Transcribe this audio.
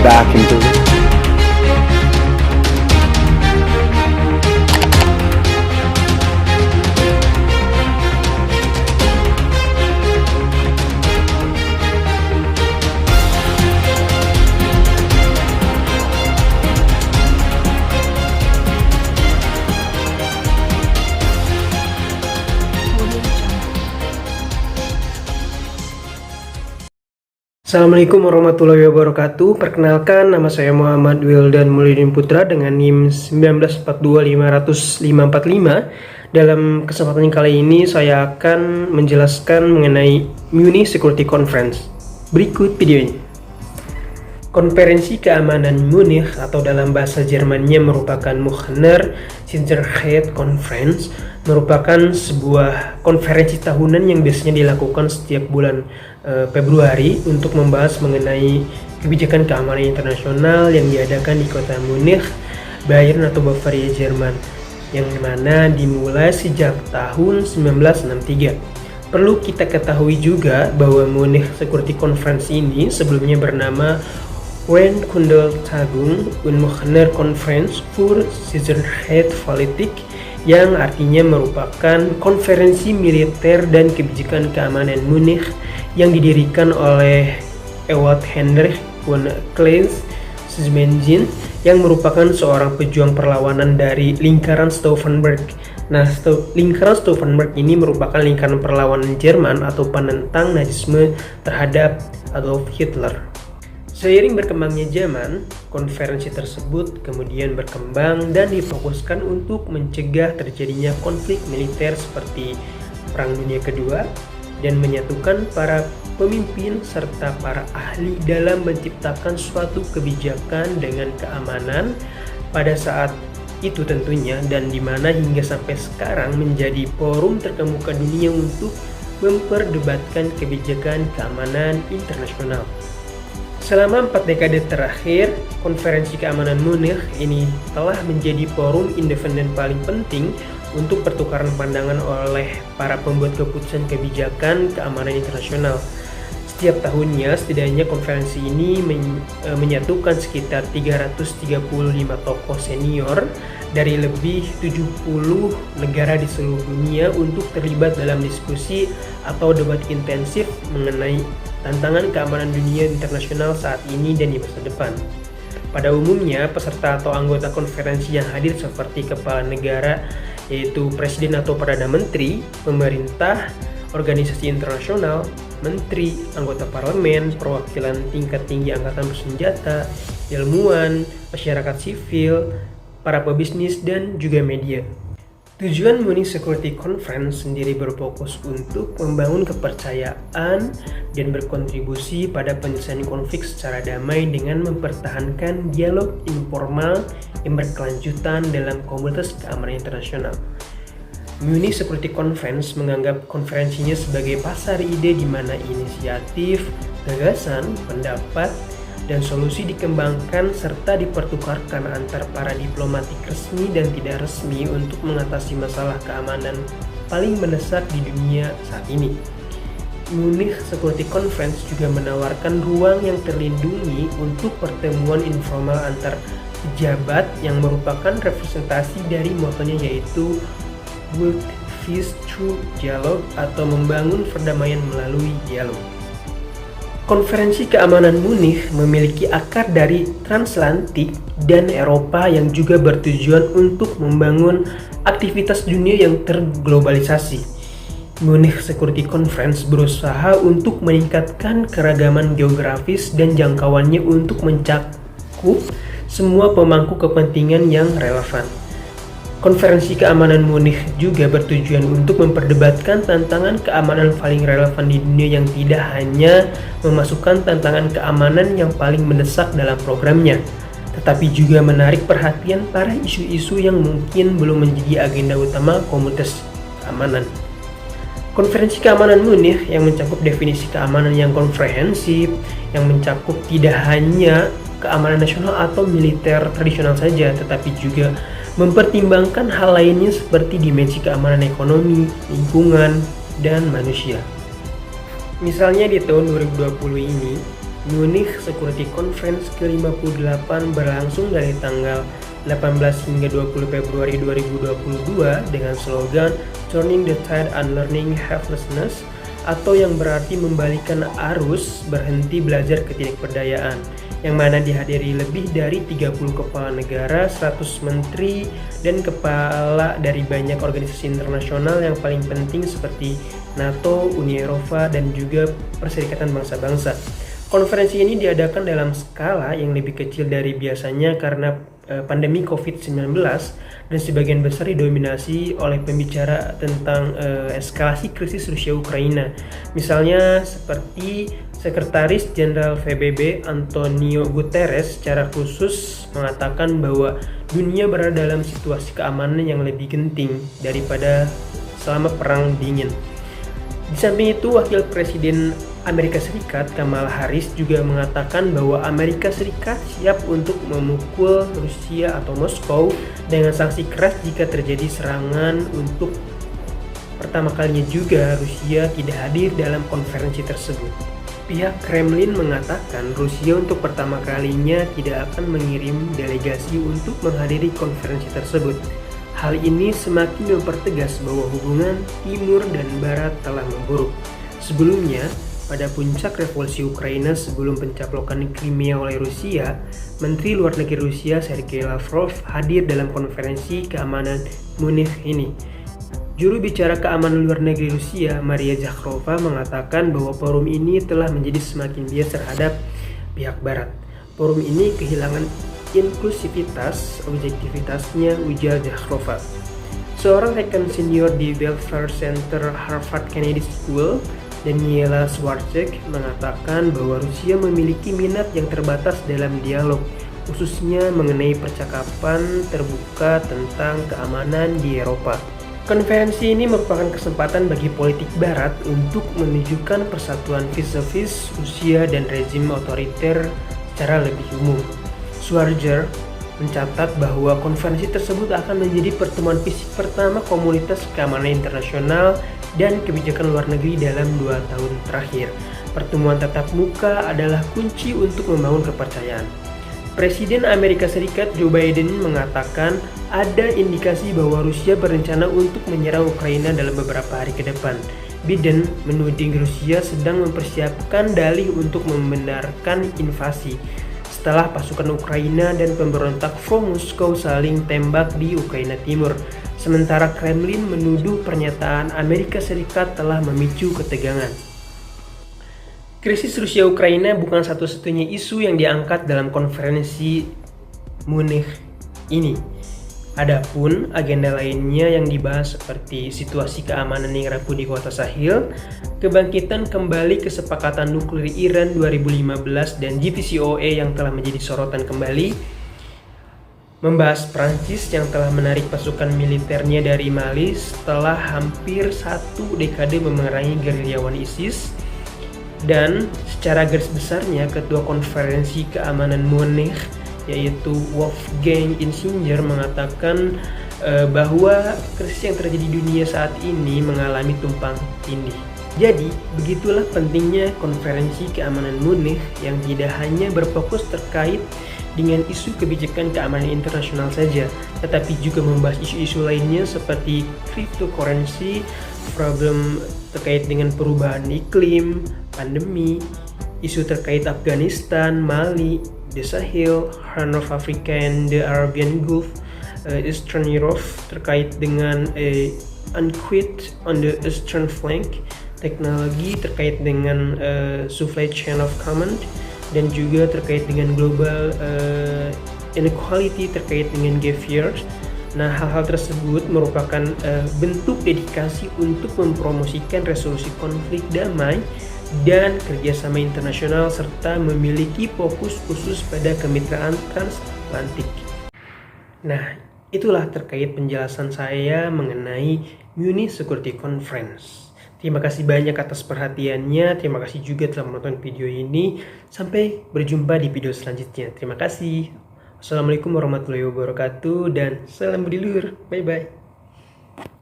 back into it. Assalamualaikum warahmatullahi wabarakatuh. Perkenalkan, nama saya Muhammad Wildan Mulyadin Putra dengan NIM 194250545. Dalam kesempatan kali ini saya akan menjelaskan mengenai Munich Security Conference. Berikut videonya. Konferensi Keamanan Munich atau dalam bahasa Jermannya merupakan Münchner Sicherheit Conference, merupakan sebuah konferensi tahunan yang biasanya dilakukan setiap bulan Februari untuk membahas mengenai kebijakan keamanan internasional yang diadakan di kota Munich, Bayern atau Bavaria, Jerman, yang mana dimulai sejak tahun 1963. Perlu kita ketahui juga bahwa Munich Security Conference ini sebelumnya bernama Vereinigung und Münchner Konferenz für Sicherheitspolitik, yang artinya merupakan konferensi militer dan kebijakan keamanan Munich yang didirikan oleh Ewald Heinrich von Kleist-Siebengen yang merupakan seorang pejuang perlawanan dari lingkaran Stauffenberg. Nah, lingkaran Stauffenberg ini merupakan lingkaran perlawanan Jerman atau penentang Nazisme terhadap Adolf Hitler. Seiring berkembangnya zaman, konferensi tersebut kemudian berkembang dan difokuskan untuk mencegah terjadinya konflik militer seperti Perang Dunia Kedua dan menyatukan para pemimpin serta para ahli dalam menciptakan suatu kebijakan dengan keamanan pada saat itu tentunya, dan dimana hingga sampai sekarang menjadi forum terkemuka dunia untuk memperdebatkan kebijakan keamanan internasional. Selama 4 dekade terakhir, Konferensi Keamanan Munich ini telah menjadi forum independen paling penting untuk pertukaran pandangan oleh para pembuat keputusan kebijakan keamanan internasional. Setiap tahunnya, setidaknya konferensi ini menyatukan sekitar 335 tokoh senior dari lebih 70 negara di seluruh dunia untuk terlibat dalam diskusi atau debat intensif mengenai tantangan keamanan dunia internasional saat ini dan di masa depan. Pada umumnya, peserta atau anggota konferensi yang hadir seperti kepala negara, yaitu presiden atau perdana menteri, pemerintah, organisasi internasional, menteri, anggota parlemen, perwakilan tingkat tinggi angkatan bersenjata, ilmuwan, masyarakat sivil, para pebisnis, dan juga media. Tujuan Munich Security Conference sendiri berfokus untuk membangun kepercayaan dan berkontribusi pada penyelesaian konflik secara damai dengan mempertahankan dialog informal yang berkelanjutan dalam komunitas keamanan internasional. Munich Security Conference menganggap konferensinya sebagai pasar ide di mana inisiatif, gagasan, pendapat, dan solusi dikembangkan serta dipertukarkan antar para diplomatik resmi dan tidak resmi untuk mengatasi masalah keamanan paling mendesak di dunia saat ini. Munich Security Conference juga menawarkan ruang yang terlindungi untuk pertemuan informal antar pejabat yang merupakan representasi dari motonya, yaitu World Peace Through Dialogue atau membangun perdamaian melalui dialog. Konferensi Keamanan Munich memiliki akar dari transatlantik dan Eropa yang juga bertujuan untuk membangun aktivitas dunia yang terglobalisasi. Munich Security Conference berusaha untuk meningkatkan keragaman geografis dan jangkauannya untuk mencakup semua pemangku kepentingan yang relevan. Konferensi Keamanan Munich juga bertujuan untuk memperdebatkan tantangan keamanan paling relevan di dunia yang tidak hanya memasukkan tantangan keamanan yang paling mendesak dalam programnya, tetapi juga menarik perhatian para isu-isu yang mungkin belum menjadi agenda utama komunitas keamanan. Konferensi Keamanan Munich yang mencakup definisi keamanan yang komprehensif, yang mencakup tidak hanya keamanan nasional atau militer tradisional saja, tetapi juga mempertimbangkan hal lainnya seperti dimensi keamanan ekonomi, lingkungan, dan manusia. Misalnya di tahun 2020 ini, Munich Security Conference ke-58 berlangsung dari tanggal 18 hingga 20 Februari 2022 dengan slogan Turning the Tide Unlearning Helplessness, atau yang berarti membalikan arus berhenti belajar ketidakberdayaan, yang mana dihadiri lebih dari 30 kepala negara, 100 menteri, dan kepala dari banyak organisasi internasional yang paling penting seperti NATO, Uni Eropa, dan juga Perserikatan Bangsa-Bangsa. Konferensi ini diadakan dalam skala yang lebih kecil dari biasanya karena pandemi COVID-19 dan sebagian besar didominasi oleh pembicara tentang eskalasi krisis Rusia-Ukraina. Misalnya seperti Sekretaris Jenderal PBB Antonio Guterres secara khusus mengatakan bahwa dunia berada dalam situasi keamanan yang lebih genting daripada selama Perang Dingin. Di samping itu, Wakil Presiden Amerika Serikat Kamala Harris juga mengatakan bahwa Amerika Serikat siap untuk memukul Rusia atau Moskow dengan sanksi keras jika terjadi serangan. Untuk pertama kalinya juga Rusia tidak hadir dalam konferensi tersebut. Pihak Kremlin mengatakan Rusia untuk pertama kalinya tidak akan mengirim delegasi untuk menghadiri konferensi tersebut. Hal ini semakin mempertegas bahwa hubungan Timur dan Barat telah memburuk. Sebelumnya, pada puncak revolusi Ukraina sebelum pencaplokan Crimea oleh Rusia, Menteri Luar Negeri Rusia Sergei Lavrov hadir dalam konferensi keamanan Munich ini. Juru bicara keamanan luar negeri Rusia, Maria Zakharova, mengatakan bahwa forum ini telah menjadi semakin bias terhadap pihak Barat. Forum ini kehilangan inklusivitas, objektivitasnya, ujar Zakharova. Seorang rekan senior di Belfer Center Harvard Kennedy School, Daniela Swarcek, mengatakan bahwa Rusia memiliki minat yang terbatas dalam dialog, khususnya mengenai percakapan terbuka tentang keamanan di Eropa. Konferensi ini merupakan kesempatan bagi politik Barat untuk menunjukkan persatuan vis-a-vis Rusia dan rezim otoriter secara lebih umum. Swarcek mencatat bahwa konferensi tersebut akan menjadi pertemuan fisik pertama komunitas keamanan internasional dan kebijakan luar negeri dalam 2 tahun terakhir. Pertemuan tatap muka adalah kunci untuk membangun kepercayaan. Presiden Amerika Serikat Joe Biden mengatakan ada indikasi bahwa Rusia berencana untuk menyerang Ukraina dalam beberapa hari ke depan. Biden menuding Rusia sedang mempersiapkan dalih untuk membenarkan invasi setelah pasukan Ukraina dan pemberontak pro Moskow saling tembak di Ukraina Timur. Sementara Kremlin menuduh pernyataan Amerika Serikat telah memicu ketegangan. Krisis Rusia-Ukraina bukan satu-satunya isu yang diangkat dalam konferensi Munich ini. Adapun agenda lainnya yang dibahas seperti situasi keamanan yang rapuh di kota Sahel, kebangkitan kembali kesepakatan nuklir Iran 2015 dan JCPOA yang telah menjadi sorotan kembali, membahas Prancis yang telah menarik pasukan militernya dari Mali setelah hampir 1 dekade memerangi gerilyawan ISIS, dan secara garis besarnya Ketua Konferensi Keamanan Munich yaitu Wolfgang Ischinger mengatakan bahwa krisis yang terjadi di dunia saat ini mengalami tumpang tindih. Jadi, begitulah pentingnya konferensi keamanan Munich yang tidak hanya berfokus terkait dengan isu kebijakan keamanan internasional saja, tetapi juga membahas isu-isu lainnya seperti cryptocurrency, problem terkait dengan perubahan iklim, pandemi, isu terkait Afghanistan, Mali, the Sahel, Horn of Africa and the Arabian Gulf, Eastern Europe terkait dengan UNQUIT on the Eastern Flank, teknologi terkait dengan supply chain of command, dan juga terkait dengan global inequality terkait dengan gap years. Nah, hal-hal tersebut merupakan bentuk dedikasi untuk mempromosikan resolusi konflik damai dan kerjasama internasional serta memiliki fokus khusus pada kemitraan transatlantik. Nah, itulah terkait penjelasan saya mengenai Munich Security Conference. Terima kasih banyak atas perhatiannya. Terima kasih juga telah menonton video ini. Sampai berjumpa di video selanjutnya. Terima kasih. Assalamualaikum warahmatullahi wabarakatuh dan salam budi luhur. Bye bye.